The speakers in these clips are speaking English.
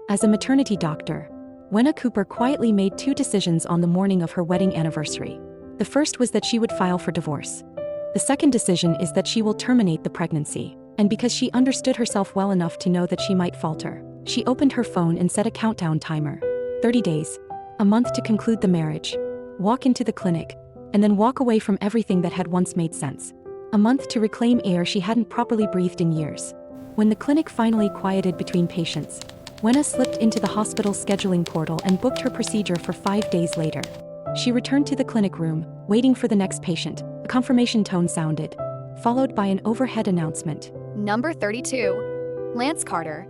As a maternity doctor, Wenna Cooper quietly made two decisions on the morning of her wedding anniversary. The first was that she would file for divorce. The second decision is that she will terminate the pregnancy. And because she understood herself well enough to know that she might falter, she opened her phone and set a countdown timer. 30 days. A month to conclude the marriage. Walk into the clinic. And then walk away from everything that had once made sense. A month to reclaim air she hadn't properly breathed in years. When the clinic finally quieted between patients, Wenna slipped into the hospital scheduling portal and booked her procedure for 5 days later. She returned to the clinic room, waiting for the next patient. A confirmation tone sounded, followed by an overhead announcement. Number 32. Lance Carter.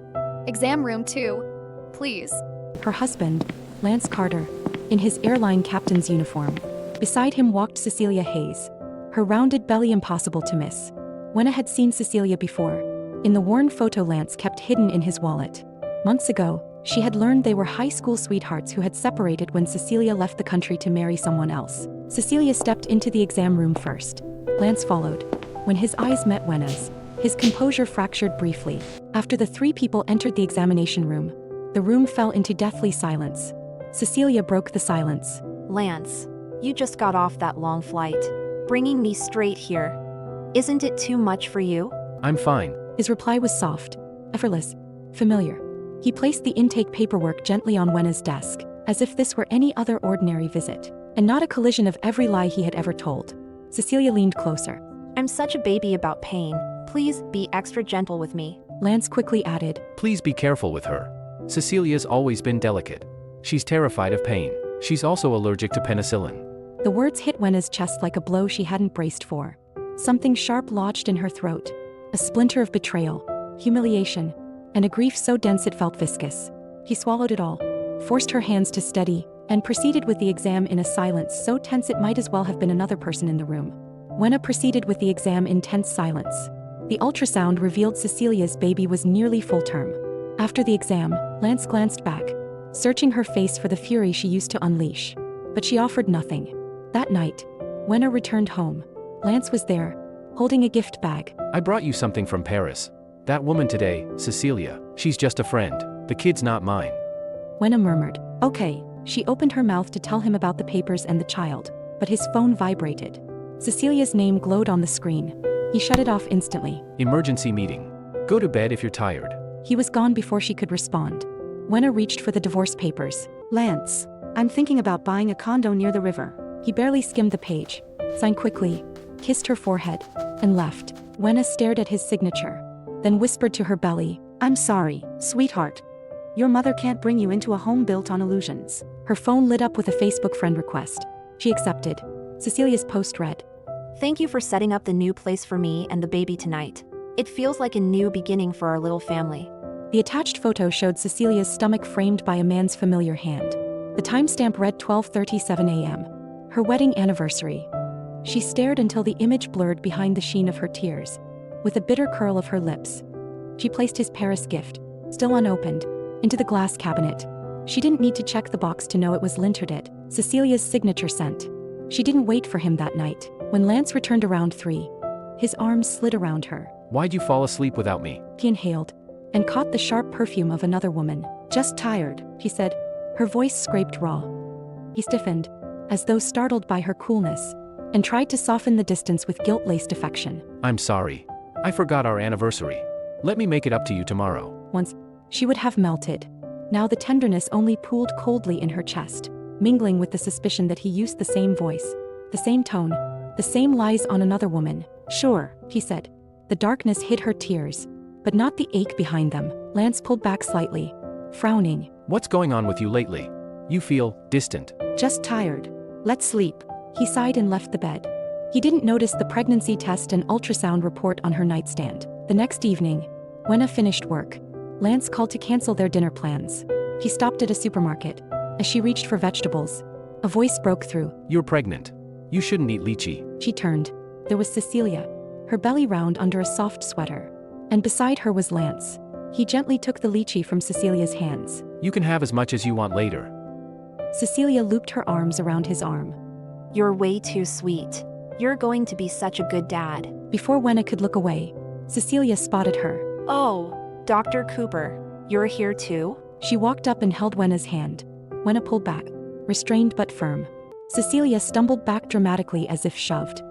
Exam room 2. Please. Her husband, Lance Carter, in his airline captain's uniform. Beside him walked Cecilia Hayes, her rounded belly impossible to miss. Wenna had seen Cecilia before, in the worn photo Lance kept hidden in his wallet. Months ago, she had learned they were high school sweethearts who had separated when Cecilia left the country to marry someone else. Cecilia stepped into the exam room first. Lance followed. When his eyes met Wenna's, his composure fractured briefly. After the three people entered the examination room, the room fell into deathly silence. Cecilia broke the silence. Lance, you just got off that long flight, bringing me straight here. Isn't it too much for you? I'm fine. His reply was soft, effortless, familiar. He placed the intake paperwork gently on Wenna's desk, as if this were any other ordinary visit, and not a collision of every lie he had ever told. Cecilia leaned closer. I'm such a baby about pain. Please be extra gentle with me. Lance quickly added. Please be careful with her. Cecilia's always been delicate. She's terrified of pain. She's also allergic to penicillin. The words hit Wenna's chest like a blow she hadn't braced for. Something sharp lodged in her throat. A splinter of betrayal, humiliation, and a grief so dense it felt viscous. He swallowed it all, forced her hands to steady, and proceeded with the exam in a silence so tense it might as well have been another person in the room. Wenna proceeded with the exam in tense silence. The ultrasound revealed Cecilia's baby was nearly full term. After the exam, Lance glanced back, searching her face for the fury she used to unleash. But she offered nothing. That night, Wenna returned home. Lance was there, holding a gift bag. I brought you something from Paris. That woman today, Cecilia, she's just a friend. The kid's not mine. Wenna murmured, okay. She opened her mouth to tell him about the papers and the child, but his phone vibrated. Cecilia's name glowed on the screen. He shut it off instantly. Emergency meeting. Go to bed if you're tired. He was gone before she could respond. Wenna reached for the divorce papers. Lance, I'm thinking about buying a condo near the river. He barely skimmed the page, signed quickly, kissed her forehead, and left. Wenna stared at his signature, then whispered to her belly, I'm sorry, sweetheart. Your mother can't bring you into a home built on illusions. Her phone lit up with a Facebook friend request. She accepted. Cecilia's post read. Thank you for setting up the new place for me and the baby tonight. It feels like a new beginning for our little family. The attached photo showed Cecilia's stomach framed by a man's familiar hand. The timestamp read 12:37 a.m. Her wedding anniversary. She stared until the image blurred behind the sheen of her tears. With a bitter curl of her lips, she placed his Paris gift, still unopened, into the glass cabinet. She didn't need to check the box to know it was Linterdet, Cecilia's signature scent. She didn't wait for him that night. When Lance returned around 3, his arms slid around her. Why'd you fall asleep without me? He inhaled, and caught the sharp perfume of another woman. Just tired, she said. Her voice scraped raw. He stiffened, as though startled by her coolness, and tried to soften the distance with guilt-laced affection. I'm sorry. I forgot our anniversary. Let me make it up to you tomorrow. Once, she would have melted. Now the tenderness only pooled coldly in her chest, mingling with the suspicion that he used the same voice, the same tone, the same lies on another woman. Sure, he said. The darkness hid her tears, but not the ache behind them. Lance pulled back slightly, frowning. What's going on with you lately? You feel distant. Just tired. Let's sleep. He sighed and left the bed. He didn't notice the pregnancy test and ultrasound report on her nightstand. The next evening, Wenna finished work. Lance called to cancel their dinner plans. He stopped at a supermarket. As she reached for vegetables, a voice broke through. You're pregnant. You shouldn't eat lychee. She turned. There was Cecilia, her belly round under a soft sweater. And beside her was Lance. He gently took the lychee from Cecilia's hands. You can have as much as you want later. Cecilia looped her arms around his arm. You're way too sweet. You're going to be such a good dad. Before Wenna could look away, Cecilia spotted her. Oh, Dr. Cooper, you're here too? She walked up and held Wenna's hand. Wenna pulled back, restrained but firm. Cecilia stumbled back dramatically as if shoved.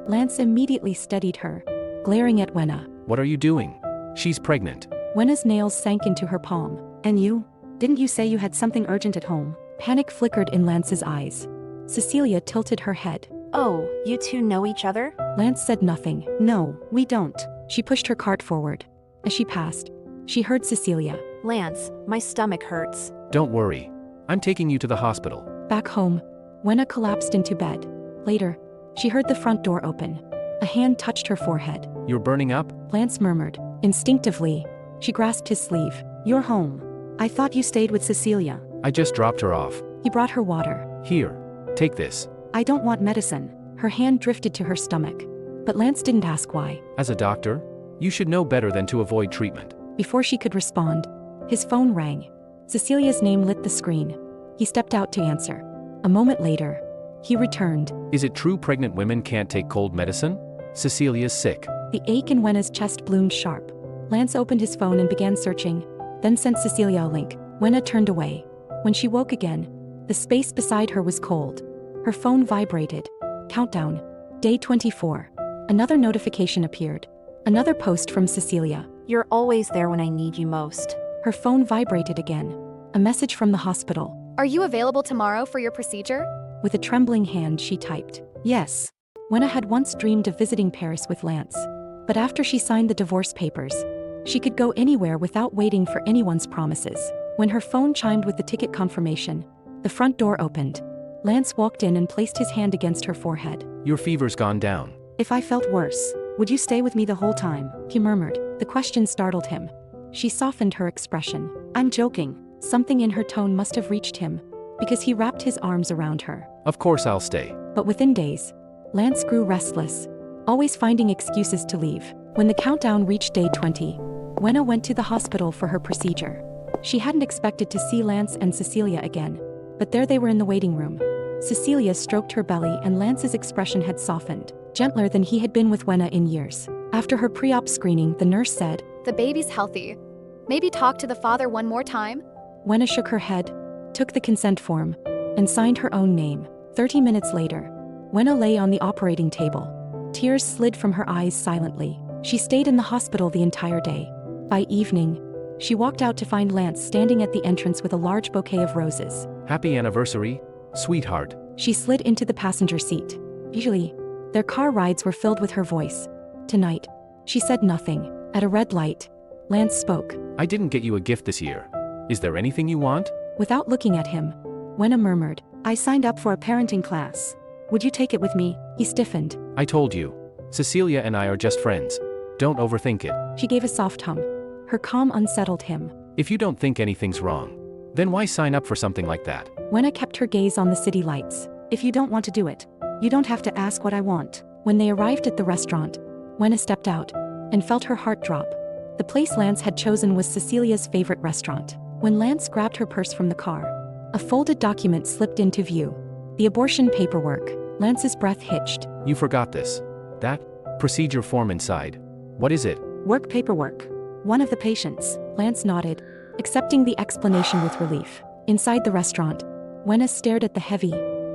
Lance immediately steadied her, glaring at Wenna. What are you doing? She's pregnant. Wenna's nails sank into her palm. And you? Didn't you say you had something urgent at home? Panic flickered in Lance's eyes. Cecilia tilted her head. Oh, you two know each other? Lance said nothing. No, we don't. She pushed her cart forward. As she passed, she heard Cecilia. Lance, my stomach hurts. Don't worry. I'm taking you to the hospital. Back home, Wenna collapsed into bed. Later, she heard the front door open. A hand touched her forehead. You're burning up? Lance murmured. Instinctively, she grasped his sleeve. You're home. I thought you stayed with Cecilia. I just dropped her off. He brought her water. Here. Take this. I don't want medicine. Her hand drifted to her stomach. But Lance didn't ask why. As a doctor, you should know better than to avoid treatment. Before she could respond, his phone rang. Cecilia's name lit the screen. He stepped out to answer. A moment later, he returned. Is it true pregnant women can't take cold medicine? Cecilia's sick. The ache in Wenna's chest bloomed sharp. Lance opened his phone and began searching, then sent Cecilia a link. Wenna turned away. When she woke again, the space beside her was cold. Her phone vibrated. Countdown. Day 24. Another notification appeared. Another post from Cecilia. You're always there when I need you most. Her phone vibrated again. A message from the hospital. Are you available tomorrow for your procedure? With a trembling hand, she typed. Yes. Wenna had once dreamed of visiting Paris with Lance. But after she signed the divorce papers, she could go anywhere without waiting for anyone's promises. When her phone chimed with the ticket confirmation, the front door opened. Lance walked in and placed his hand against her forehead. Your fever's gone down. If I felt worse, would you stay with me the whole time? He murmured. The question startled him. She softened her expression. I'm joking. Something in her tone must have reached him, because he wrapped his arms around her. Of course I'll stay. But within days, Lance grew restless, always finding excuses to leave. When the countdown reached day 20, Wenna went to the hospital for her procedure. She hadn't expected to see Lance and Cecilia again, but there they were in the waiting room. Cecilia stroked her belly and Lance's expression had softened, gentler than he had been with Wenna in years. After her pre-op screening, the nurse said, The baby's healthy. Maybe talk to the father one more time? Wenna shook her head, took the consent form, and signed her own name. 30 minutes later, Wenna lay on the operating table. Tears slid from her eyes silently. She stayed in the hospital the entire day. By evening, she walked out to find Lance standing at the entrance with a large bouquet of roses. Happy anniversary, sweetheart. She slid into the passenger seat. Usually, their car rides were filled with her voice. Tonight, she said nothing. At a red light, Lance spoke. I didn't get you a gift this year. Is there anything you want? Without looking at him, Wenna murmured. I signed up for a parenting class. Would you take it with me? He stiffened. I told you. Cecilia and I are just friends. Don't overthink it. She gave a soft hum. Her calm unsettled him. If you don't think anything's wrong, then why sign up for something like that? Wenna kept her gaze on the city lights. If you don't want to do it, you don't have to ask what I want. When they arrived at the restaurant, Wenna stepped out and felt her heart drop. The place Lance had chosen was Cecilia's favorite restaurant. When Lance grabbed her purse from the car, a folded document slipped into view. The abortion paperwork. Lance's breath hitched. You forgot this. That procedure form inside. What is it? Work paperwork. One of the patients. Lance nodded, accepting the explanation with relief. Inside the restaurant, Wenna stared at the heavy,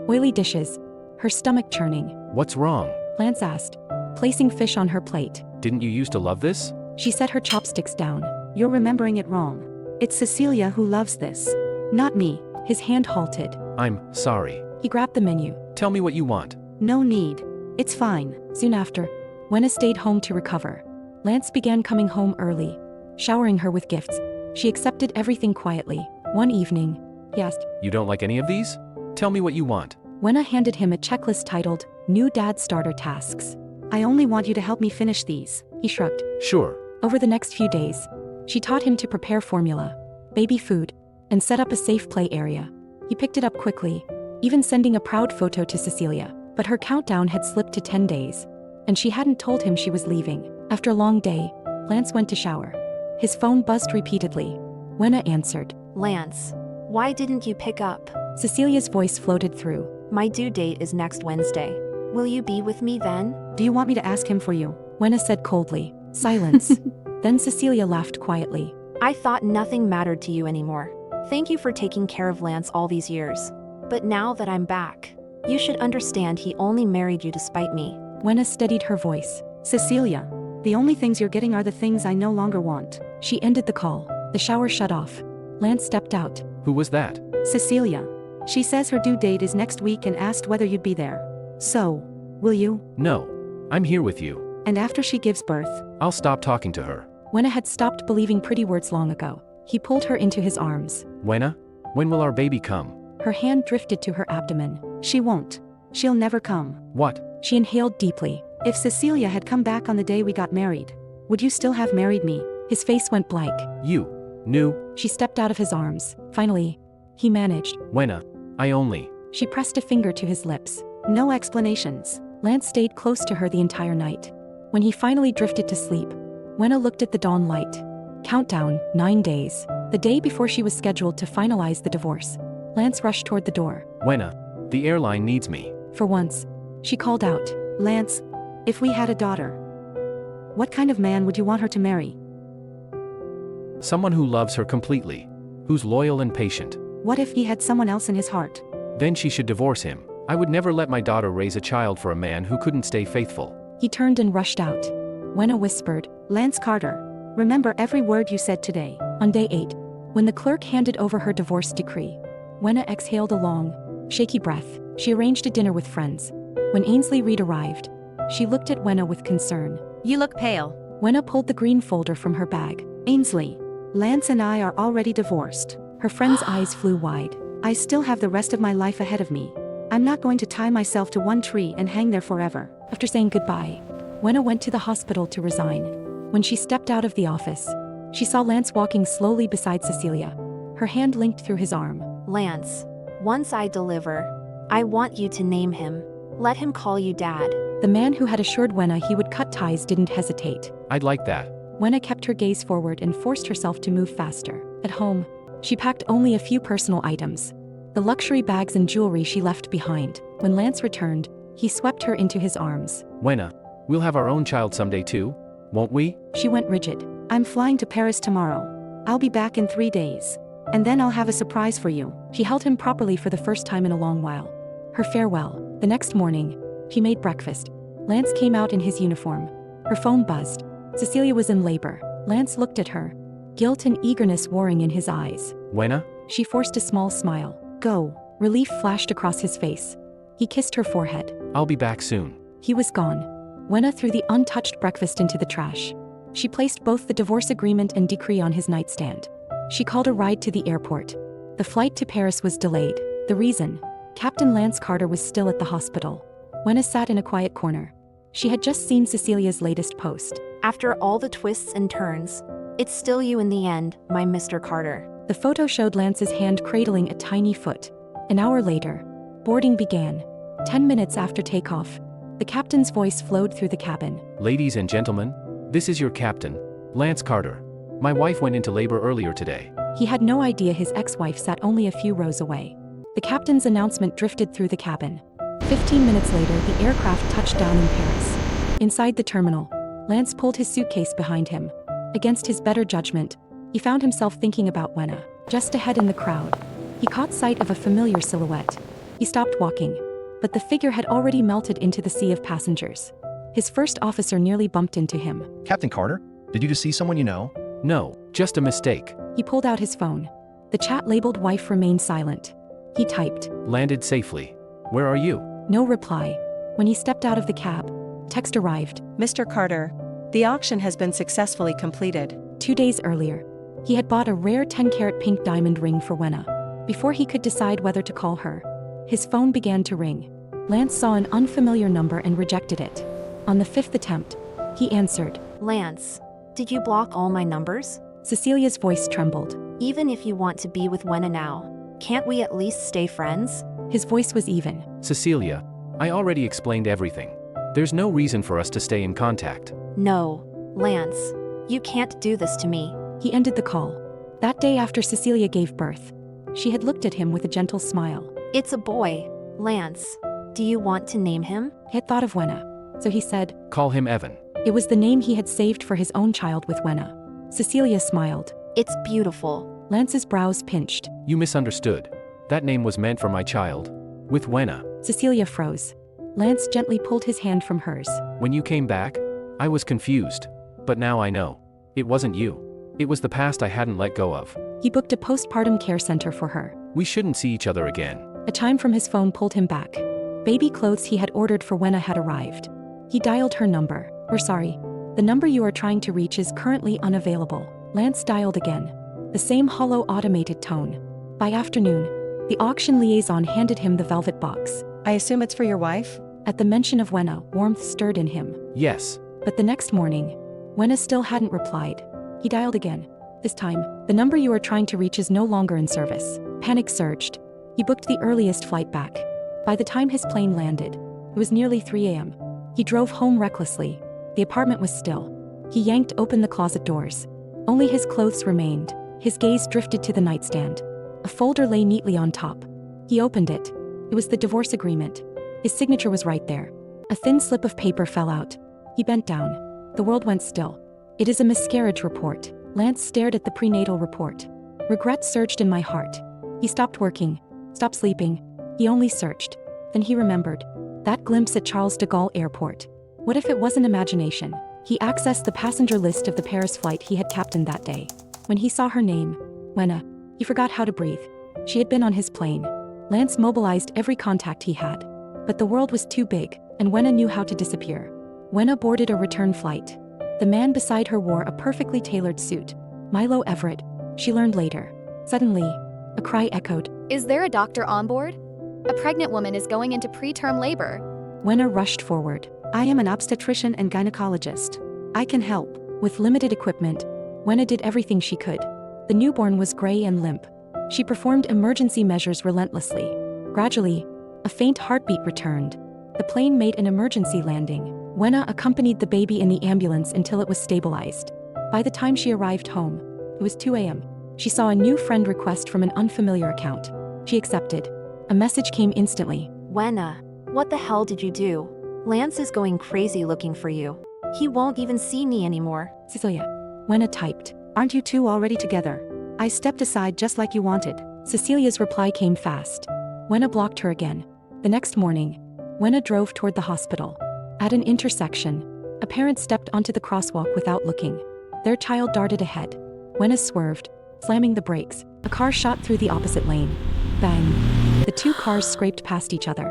oily dishes, her stomach churning. What's wrong? Lance asked, placing fish on her plate. Didn't you used to love this? She set her chopsticks down. You're remembering it wrong. It's Cecilia who loves this, not me. His hand halted. I'm sorry. He grabbed the menu. Tell me what you want. No need. It's fine. Soon after, Wenna stayed home to recover. Lance began coming home early, showering her with gifts. She accepted everything quietly. One evening, he asked, You don't like any of these? Tell me what you want. Wenna handed him a checklist titled, New Dad Starter Tasks. I only want you to help me finish these. He shrugged. Sure. Over the next few days, she taught him to prepare formula, baby food, and set up a safe play area. He picked it up quickly, even sending a proud photo to Cecilia. But her countdown had slipped to 10 days, and she hadn't told him she was leaving. After a long day, Lance went to shower. His phone buzzed repeatedly. Wenna answered. Lance, why didn't you pick up? Cecilia's voice floated through. My due date is next Wednesday. Will you be with me then? Do you want me to ask him for you? Wenna said coldly. Silence. Then Cecilia laughed quietly. I thought nothing mattered to you anymore. Thank you for taking care of Lance all these years. But now that I'm back, you should understand he only married you to spite me. Wenna steadied her voice. Cecilia, the only things you're getting are the things I no longer want. She ended the call. The shower shut off. Lance stepped out. Who was that? Cecilia. She says her due date is next week and asked whether you'd be there. So, will you? No. I'm here with you. And after she gives birth? I'll stop talking to her. Wenna had stopped believing pretty words long ago. He pulled her into his arms. Wenna? When will our baby come? Her hand drifted to her abdomen. She won't. She'll never come. What? She inhaled deeply. If Cecilia had come back on the day we got married, would you still have married me? His face went blank. You knew? She stepped out of his arms. Finally, he managed. Wenna, I only. She pressed a finger to his lips. No explanations. Lance stayed close to her the entire night. When he finally drifted to sleep, Wenna looked at the dawn light. Countdown, 9 days. The day before she was scheduled to finalize the divorce. Lance rushed toward the door. Wenna, the airline needs me. For once, she called out. Lance, if we had a daughter, what kind of man would you want her to marry? Someone who loves her completely. Who's loyal and patient. What if he had someone else in his heart? Then she should divorce him. I would never let my daughter raise a child for a man who couldn't stay faithful. He turned and rushed out. Wenna whispered. Lance Carter, remember every word you said today. On day 8, when the clerk handed over her divorce decree, Wenna exhaled a long, shaky breath. She arranged a dinner with friends. When Ainsley Reed arrived, she looked at Wenna with concern. You look pale. Wenna pulled the green folder from her bag. Ainsley, Lance and I are already divorced. Her friend's eyes flew wide. I still have the rest of my life ahead of me. I'm not going to tie myself to one tree and hang there forever. After saying goodbye, Wenna went to the hospital to resign. When she stepped out of the office, she saw Lance walking slowly beside Cecilia, her hand linked through his arm. Lance, once I deliver, I want you to name him. Let him call you Dad. The man who had assured Wenna he would cut ties didn't hesitate. I'd like that. Wenna kept her gaze forward and forced herself to move faster. At home, she packed only a few personal items. The luxury bags and jewelry she left behind. When Lance returned, he swept her into his arms. Wenna, we'll have our own child someday too, won't we? She went rigid. I'm flying to Paris tomorrow. I'll be back in 3 days. And then I'll have a surprise for you. She held him properly for the first time in a long while. Her farewell. The next morning, she made breakfast. Lance came out in his uniform. Her phone buzzed. Cecilia was in labor. Lance looked at her, guilt and eagerness warring in his eyes. Wenna? She forced a small smile. Go. Relief flashed across his face. He kissed her forehead. I'll be back soon. He was gone. Wenna threw the untouched breakfast into the trash. She placed both the divorce agreement and decree on his nightstand. She called a ride to the airport. The flight to Paris was delayed. The reason? Captain Lance Carter was still at the hospital. Wenna sat in a quiet corner. She had just seen Cecilia's latest post. After all the twists and turns, it's still you in the end, my Mr. Carter. The photo showed Lance's hand cradling a tiny foot. An hour later, boarding began. 10 minutes after takeoff, the captain's voice flowed through the cabin. Ladies and gentlemen, this is your captain, Lance Carter. My wife went into labor earlier today. He had no idea his ex-wife sat only a few rows away. The captain's announcement drifted through the cabin. 15 minutes later, the aircraft touched down in Paris. Inside the terminal, Lance pulled his suitcase behind him. Against his better judgment, he found himself thinking about Wenna. Just ahead in the crowd, he caught sight of a familiar silhouette. He stopped walking, but the figure had already melted into the sea of passengers. His first officer nearly bumped into him. Captain Carter, did you just see someone you know? No, just a mistake. He pulled out his phone. The chat labeled wife remained silent. He typed. Landed safely. Where are you? No reply. When he stepped out of the cab, text arrived. Mr. Carter, the auction has been successfully completed. 2 days earlier, he had bought a rare 10-carat pink diamond ring for Wenna. Before he could decide whether to call her, his phone began to ring. Lance saw an unfamiliar number and rejected it. On the 5th attempt, he answered. Lance, did you block all my numbers? Cecilia's voice trembled. Even if you want to be with Wenna now, can't we at least stay friends? His voice was even. Cecilia, I already explained everything. There's no reason for us to stay in contact. No, Lance, you can't do this to me. He ended the call. That day after Cecilia gave birth, she had looked at him with a gentle smile. It's a boy, Lance. Do you want to name him? He had thought of Wenna, so he said. Call him Evan. It was the name he had saved for his own child with Wenna. Cecilia smiled. It's beautiful. Lance's brows pinched. You misunderstood. That name was meant for my child. With Wenna. Cecilia froze. Lance gently pulled his hand from hers. When you came back, I was confused. But now I know. It wasn't you. It was the past I hadn't let go of. He booked a postpartum care center for her. We shouldn't see each other again. A chime from his phone pulled him back. Baby clothes he had ordered for Wenna had arrived. He dialed her number. We're sorry. The number you are trying to reach is currently unavailable. Lance dialed again. The same hollow automated tone. By afternoon, the auction liaison handed him the velvet box. I assume it's for your wife? At the mention of Wenna, warmth stirred in him. Yes. But the next morning, Wenna still hadn't replied. He dialed again. This time, the number you are trying to reach is no longer in service. Panic surged. He booked the earliest flight back. By the time his plane landed, it was nearly 3 a.m. He drove home recklessly. The apartment was still. He yanked open the closet doors. Only his clothes remained. His gaze drifted to the nightstand. A folder lay neatly on top. He opened it. It was the divorce agreement. His signature was right there. A thin slip of paper fell out. He bent down. The world went still. It is a miscarriage report. Lance stared at the prenatal report. Regret surged in my heart. He stopped working, stopped sleeping. He only searched. Then he remembered. That glimpse at Charles de Gaulle Airport. What if it wasn't imagination? He accessed the passenger list of the Paris flight he had captained that day. When he saw her name, Wenna, he forgot how to breathe. She had been on his plane. Lance mobilized every contact he had. But the world was too big, and Wenna knew how to disappear. Wenna boarded a return flight. The man beside her wore a perfectly tailored suit. Milo Everett, she learned later. Suddenly, a cry echoed. Is there a doctor on board? A pregnant woman is going into preterm labor. Wenna rushed forward. I am an obstetrician and gynecologist. I can help. With limited equipment, Wenna did everything she could. The newborn was gray and limp. She performed emergency measures relentlessly. Gradually, a faint heartbeat returned. The plane made an emergency landing. Wenna accompanied the baby in the ambulance until it was stabilized. By the time she arrived home, it was 2 a.m. She saw a new friend request from an unfamiliar account. She accepted. A message came instantly. Wenna, what the hell did you do? Lance is going crazy looking for you. He won't even see me anymore. Cecilia. Wenna typed. Aren't you two already together? I stepped aside just like you wanted. Cecilia's reply came fast. Wenna blocked her again. The next morning, Wenna drove toward the hospital. At an intersection, a parent stepped onto the crosswalk without looking. Their child darted ahead. Wenna swerved, slamming the brakes. A car shot through the opposite lane. Bang. The two cars scraped past each other.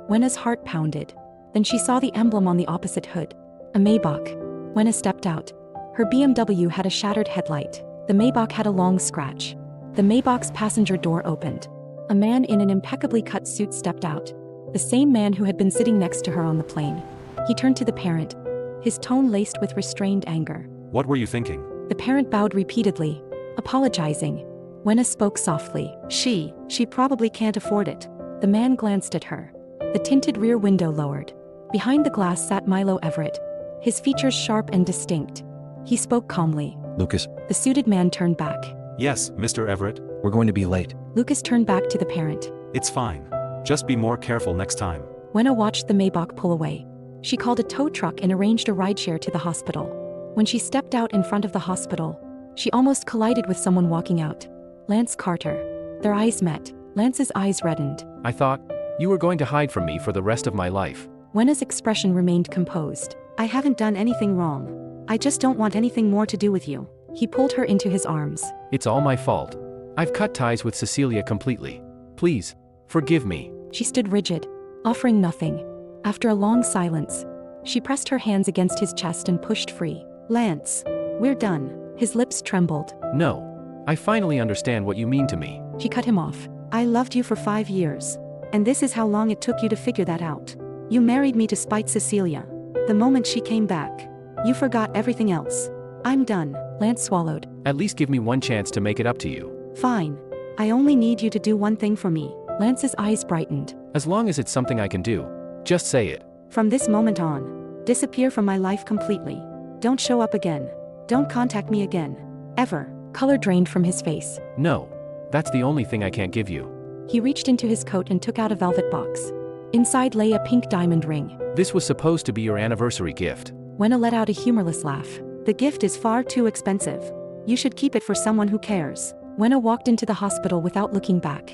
Wenna's heart pounded. Then she saw the emblem on the opposite hood. A Maybach. Wenna stepped out. Her BMW had a shattered headlight. The Maybach had a long scratch. The Maybach's passenger door opened. A man in an impeccably cut suit stepped out. The same man who had been sitting next to her on the plane. He turned to the parent, his tone laced with restrained anger. What were you thinking? The parent bowed repeatedly, apologizing. Wenna spoke softly. She probably can't afford it. The man glanced at her. The tinted rear window lowered. Behind the glass sat Milo Everett, his features sharp and distinct. He spoke calmly. Lucas, The suited man turned back. Yes, Mr. Everett. we're going to be late. Lucas turned back to the parent. It's fine. Just be more careful next time. Wenna watched the Maybach pull away. She called a tow truck and arranged a rideshare to the hospital. When she stepped out in front of the hospital, she almost collided with someone walking out. Lance Carter. Their eyes met. Lance's eyes reddened. I thought, you were going to hide from me for the rest of my life. Wenna's expression remained composed. I haven't done anything wrong. I just don't want anything more to do with you. He pulled her into his arms. It's all my fault. I've cut ties with Cecilia completely. Please, forgive me. She stood rigid, offering nothing. After a long silence, she pressed her hands against his chest and pushed free. Lance, we're done. His lips trembled. No. I finally understand what you mean to me. She cut him off. I loved you for 5 years. And this is how long it took you to figure that out. You married me to spite Cecilia. The moment she came back, you forgot everything else. I'm done. Lance swallowed. At least give me one chance to make it up to you. Fine. I only need you to do one thing for me. Lance's eyes brightened. As long as it's something I can do. Just say it. From this moment on, disappear from my life completely. Don't show up again. Don't contact me again. Ever. Color drained from his face. No. That's the only thing I can't give you. He reached into his coat and took out a velvet box. Inside lay a pink diamond ring. This was supposed to be your anniversary gift. Wenna let out a humorless laugh. The gift is far too expensive. You should keep it for someone who cares. Wenna walked into the hospital without looking back.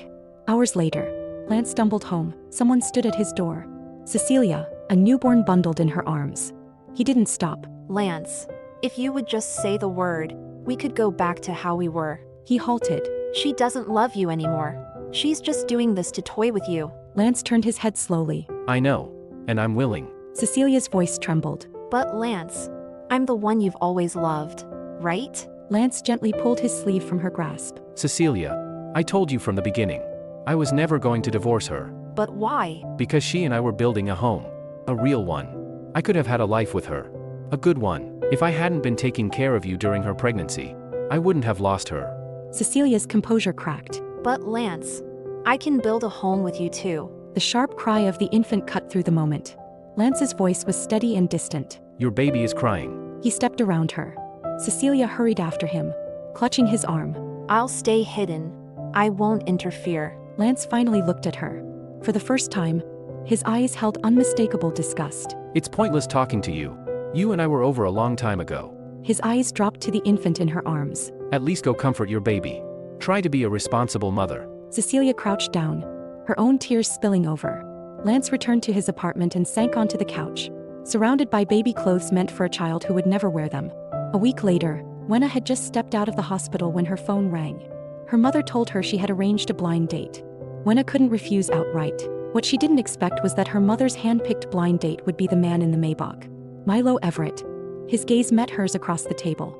Hours later, Lance stumbled home. Someone stood at his door. Cecilia, a newborn bundled in her arms. He didn't stop. Lance, if you would just say the word, we could go back to how we were. He halted. She doesn't love you anymore. She's just doing this to toy with you. Lance turned his head slowly. I know. And I'm willing. Cecilia's voice trembled. But Lance, I'm the one you've always loved, right? Lance gently pulled his sleeve from her grasp. Cecilia, I told you from the beginning. I was never going to divorce her. But why? Because she and I were building a home. A real one. I could have had a life with her. A good one. If I hadn't been taking care of you during her pregnancy, I wouldn't have lost her. Cecilia's composure cracked. But Lance, I can build a home with you too. The sharp cry of the infant cut through the moment. Lance's voice was steady and distant. Your baby is crying. He stepped around her. Cecilia hurried after him, clutching his arm. I'll stay hidden. I won't interfere. Lance finally looked at her. For the first time, his eyes held unmistakable disgust. It's pointless talking to you. You and I were over a long time ago. His eyes dropped to the infant in her arms. At least go comfort your baby. Try to be a responsible mother. Cecilia crouched down, her own tears spilling over. Lance returned to his apartment and sank onto the couch, surrounded by baby clothes meant for a child who would never wear them. A week later, Wenna had just stepped out of the hospital when her phone rang. Her mother told her she had arranged a blind date. Wenna couldn't refuse outright. What she didn't expect was that her mother's hand-picked blind date would be the man in the Maybach. Milo Everett. His gaze met hers across the table.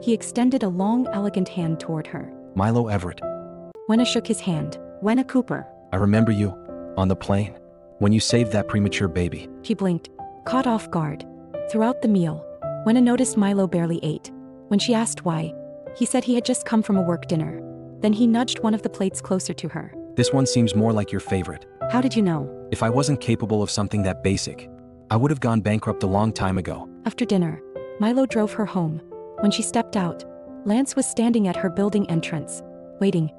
He extended a long, elegant hand toward her. Milo Everett. Wenna shook his hand. Wenna Cooper. I remember you. On the plane. When you saved that premature baby. She blinked, caught off guard. Throughout the meal, Wenna noticed Milo barely ate. When she asked why, he said he had just come from a work dinner. Then he nudged one of the plates closer to her. This one seems more like your favorite. How did you know? If I wasn't capable of something that basic, I would have gone bankrupt a long time ago. After dinner, Milo drove her home. When she stepped out, Lance was standing at her building entrance, waiting.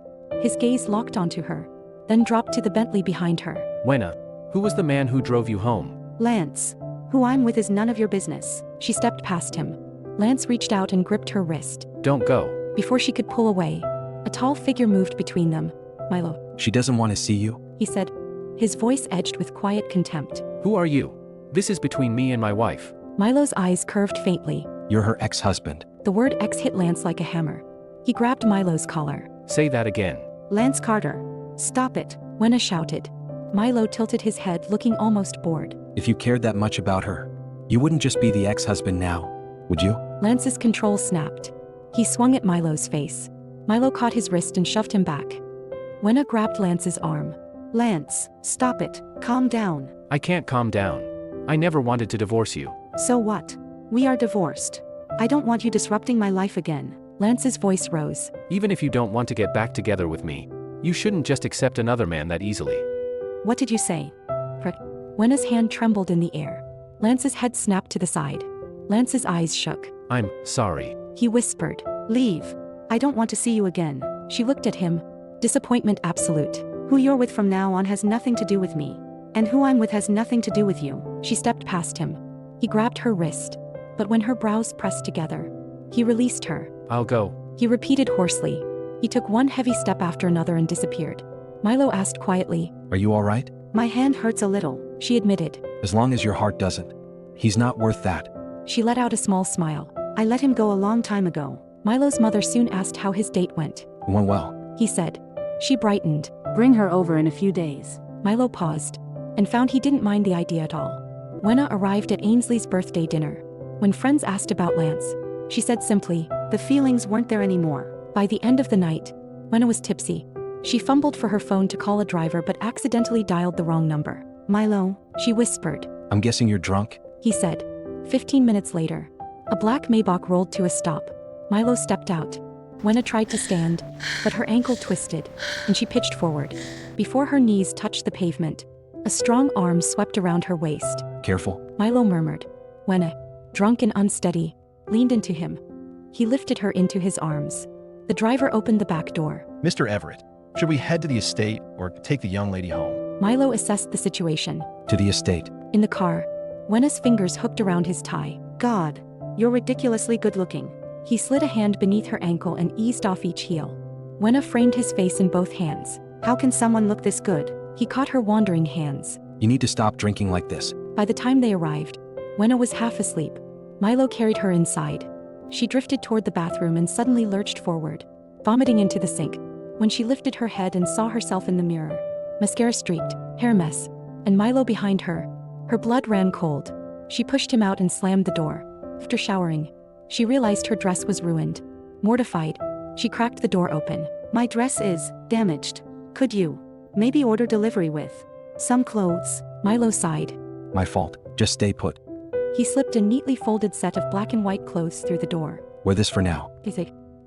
His gaze locked onto her, then dropped to the Bentley behind her. Wenna, who was the man who drove you home? Lance. Who I'm with is none of your business. She stepped past him. Lance reached out and gripped her wrist. Don't go. Before she could pull away, a tall figure moved between them. Milo, She doesn't want to see you? he said, his voice edged with quiet contempt. Who are you? This is between me and my wife. Milo's eyes curved faintly. You're her ex-husband. The word ex hit Lance like a hammer. He grabbed Milo's collar. Say that again. Lance Carter. Stop it. Wenna shouted. Milo tilted his head, looking almost bored. If you cared that much about her, you wouldn't just be the ex-husband now, would you? Lance's control snapped. He swung at Milo's face. Milo caught his wrist and shoved him back. Wenna grabbed Lance's arm. Lance, stop it. Calm down. I can't calm down. I never wanted to divorce you. So what? We are divorced. I don't want you disrupting my life again. Lance's voice rose. Even if you don't want to get back together with me, you shouldn't just accept another man that easily. What did you say? Wenna's hand trembled in the air. Lance's head snapped to the side. Lance's eyes shook. I'm sorry. He whispered. Leave. I don't want to see you again. She looked at him. Disappointment absolute. Who you're with from now on has nothing to do with me. And who I'm with has nothing to do with you. She stepped past him. He grabbed her wrist. But when her brows pressed together, he released her. I'll go. He repeated hoarsely. He took one heavy step after another and disappeared. Milo asked quietly. Are you all right? My hand hurts a little. She admitted. As long as your heart doesn't. He's not worth that. She let out a small smile. I let him go a long time ago. Milo's mother soon asked how his date went. It went well. He said. She brightened. Bring her over in a few days. Milo paused and found he didn't mind the idea at all. Wenna arrived at Ainsley's birthday dinner. When friends asked about Lance, she said simply, the feelings weren't there anymore. By the end of the night, Wenna was tipsy. She fumbled for her phone to call a driver but accidentally dialed the wrong number. Milo, she whispered. I'm guessing you're drunk? He said. 15 minutes later, a black Maybach rolled to a stop. Milo stepped out. Wenna tried to stand, but her ankle twisted, and she pitched forward. Before her knees touched the pavement, a strong arm swept around her waist. Careful. Milo murmured. Wenna, drunk and unsteady, leaned into him. He lifted her into his arms. The driver opened the back door. Mr. Everett, should we head to the estate or take the young lady home? Milo assessed the situation. To the estate. In the car, Wenna's fingers hooked around his tie. God, you're ridiculously good looking. He slid a hand beneath her ankle and eased off each heel. Wenna framed his face in both hands. How can someone look this good? He caught her wandering hands. You need to stop drinking like this. By the time they arrived, Wenna was half asleep. Milo carried her inside. She drifted toward the bathroom and suddenly lurched forward, vomiting into the sink. When she lifted her head and saw herself in the mirror, mascara streaked, hair mess, and Milo behind her, her blood ran cold. She pushed him out and slammed the door. After showering, she realized her dress was ruined. Mortified, she cracked the door open. My dress is damaged. Could you maybe order delivery with some clothes? Milo sighed. My fault. Just stay put. He slipped a neatly folded set of black and white clothes through the door. Wear this for now.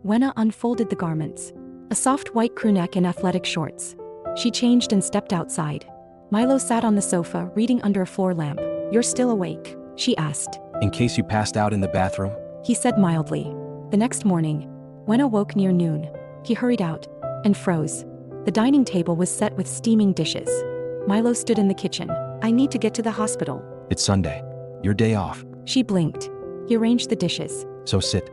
Wenna unfolded the garments. A soft white crewneck and athletic shorts. She changed and stepped outside. Milo sat on the sofa, reading under a floor lamp. You're still awake? She asked. In case you passed out in the bathroom? He said mildly. The next morning, Wenna woke near noon. He hurried out and froze. The dining table was set with steaming dishes. Milo stood in the kitchen. I need to get to the hospital. It's Sunday. Your day off. She blinked. He arranged the dishes. So sit.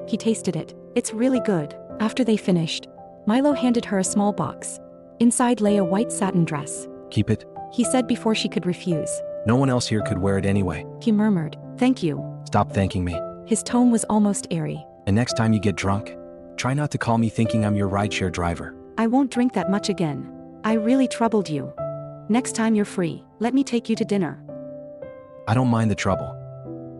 He tasted it. It's really good. After they finished, Milo handed her a small box. Inside lay a white satin dress. Keep it. He said before she could refuse. No one else here could wear it anyway. He murmured. Thank you. Stop thanking me. His tone was almost airy. And next time you get drunk, try not to call me thinking I'm your rideshare driver. I won't drink that much again. I really troubled you. Next time you're free, let me take you to dinner. I don't mind the trouble.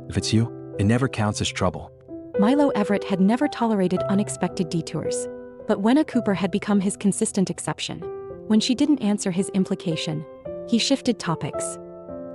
If it's you, it never counts as trouble. Milo Everett had never tolerated unexpected detours. But Wenna Cooper had become his consistent exception. When she didn't answer his implication, he shifted topics.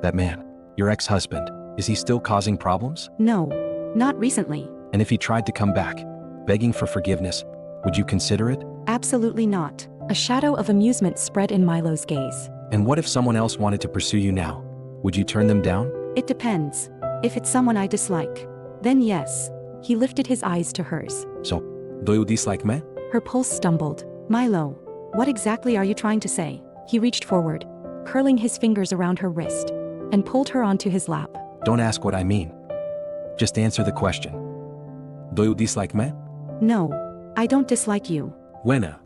That man, your ex-husband, is he still causing problems? No, not recently. And if he tried to come back, begging for forgiveness, would you consider it? Absolutely not. A shadow of amusement spread in Milo's gaze. And what if someone else wanted to pursue you now? Would you turn them down? It depends. If it's someone I dislike, then yes. He lifted his eyes to hers. So, do you dislike me? Her pulse stumbled. Milo, what exactly are you trying to say? He reached forward, curling his fingers around her wrist, and pulled her onto his lap. Don't ask what I mean. Just answer the question. Do you dislike me? No, I don't dislike you. Wenna,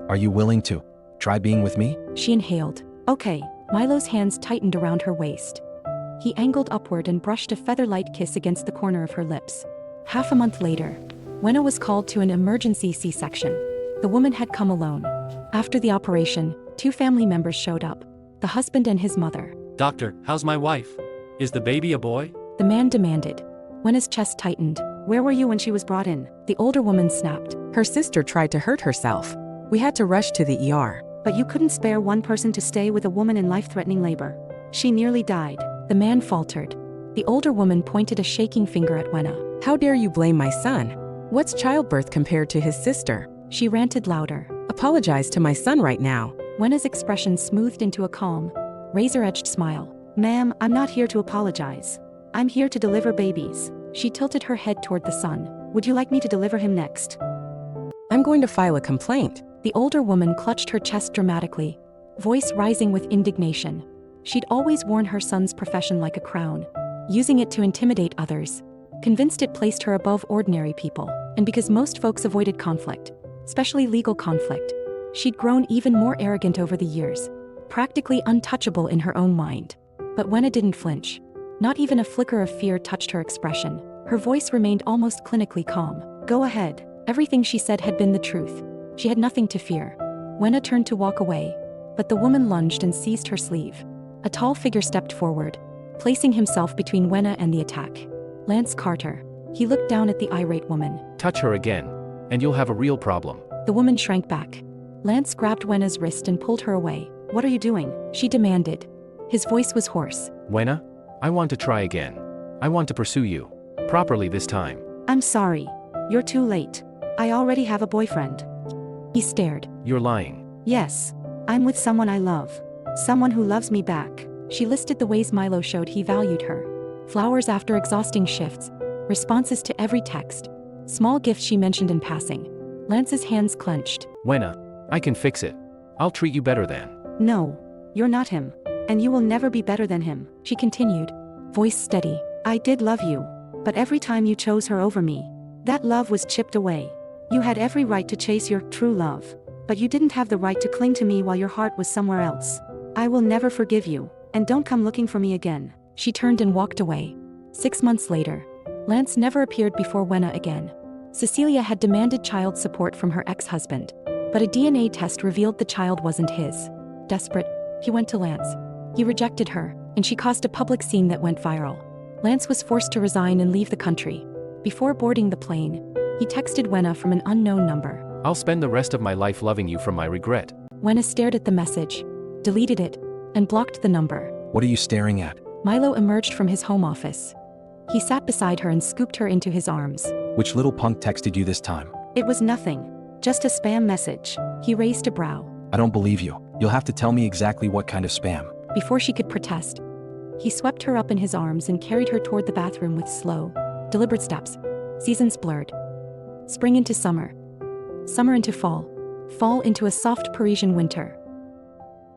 are you willing to try being with me? She inhaled. Okay. Milo's hands tightened around her waist. He angled upward and brushed a feather-light kiss against the corner of her lips. Half a month later, Wenna was called to an emergency C-section. The woman had come alone. After the operation, 2 family members showed up, the husband and his mother. Doctor, how's my wife? Is the baby a boy? The man demanded. Wenna's chest tightened. Where were you when she was brought in? The older woman snapped. Her sister tried to hurt herself. We had to rush to the ER. But you couldn't spare one person to stay with a woman in life-threatening labor. She nearly died. The man faltered. The older woman pointed a shaking finger at Wenna. How dare you blame my son? What's childbirth compared to his sister? She ranted louder. Apologize to my son right now. Wenna's expression smoothed into a calm, razor-edged smile. Ma'am, I'm not here to apologize. I'm here to deliver babies. She tilted her head toward the son. Would you like me to deliver him next? I'm going to file a complaint. The older woman clutched her chest dramatically, voice rising with indignation. She'd always worn her son's profession like a crown, using it to intimidate others, convinced it placed her above ordinary people. And because most folks avoided conflict, especially legal conflict, she'd grown even more arrogant over the years, practically untouchable in her own mind. But Wenna didn't flinch. Not even a flicker of fear touched her expression. Her voice remained almost clinically calm. Go ahead. Everything she said had been the truth. She had nothing to fear. Wenna turned to walk away, but the woman lunged and seized her sleeve. A tall figure stepped forward, placing himself between Wenna and the attack. Lance Carter. He looked down at the irate woman. Touch her again, and you'll have a real problem. The woman shrank back. Lance grabbed Wenna's wrist and pulled her away. What are you doing? She demanded. His voice was hoarse. Wenna, I want to try again. I want to pursue you. Properly this time. I'm sorry. You're too late. I already have a boyfriend. He stared. You're lying. Yes. I'm with someone I love. Someone who loves me back. She listed the ways Milo showed he valued her. Flowers after exhausting shifts, responses to every text, small gifts she mentioned in passing. Lance's hands clenched. Wenna, I can fix it. I'll treat you better then. No. You're not him. And you will never be better than him. She continued, voice steady. I did love you. But every time you chose her over me, that love was chipped away. You had every right to chase your true love. But you didn't have the right to cling to me while your heart was somewhere else. I will never forgive you, and don't come looking for me again. She turned and walked away. 6 months later, Lance never appeared before Wenna again. Cecilia had demanded child support from her ex-husband, but a DNA test revealed the child wasn't his. Desperate, he went to Lance. He rejected her, and she caused a public scene that went viral. Lance was forced to resign and leave the country. Before boarding the plane, he texted Wenna from an unknown number. I'll spend the rest of my life loving you from my regret. Wenna stared at the message, deleted it, and blocked the number. What are you staring at? Milo emerged from his home office. He sat beside her and scooped her into his arms. Which little punk texted you this time? It was nothing. Just a spam message. He raised a brow. I don't believe you. You'll have to tell me exactly what kind of spam. Before she could protest, he swept her up in his arms and carried her toward the bathroom with slow, deliberate steps. Seasons blurred. Spring into summer. Summer into fall. Fall into a soft Parisian winter.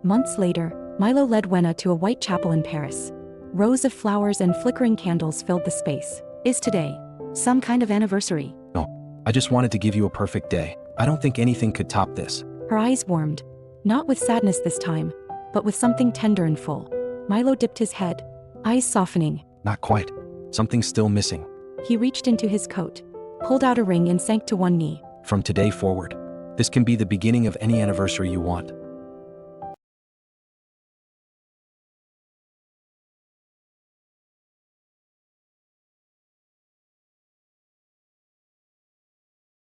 Months later, Milo led Wenna to a white chapel in Paris. Rows of flowers and flickering candles filled the space. Is today some kind of anniversary? No. I just wanted to give you a perfect day. I don't think anything could top this. Her eyes warmed. Not with sadness this time, but with something tender and full. Milo dipped his head, eyes softening. Not quite. Something's still missing. He reached into his coat, pulled out a ring and sank to one knee. From today forward, this can be the beginning of any anniversary you want.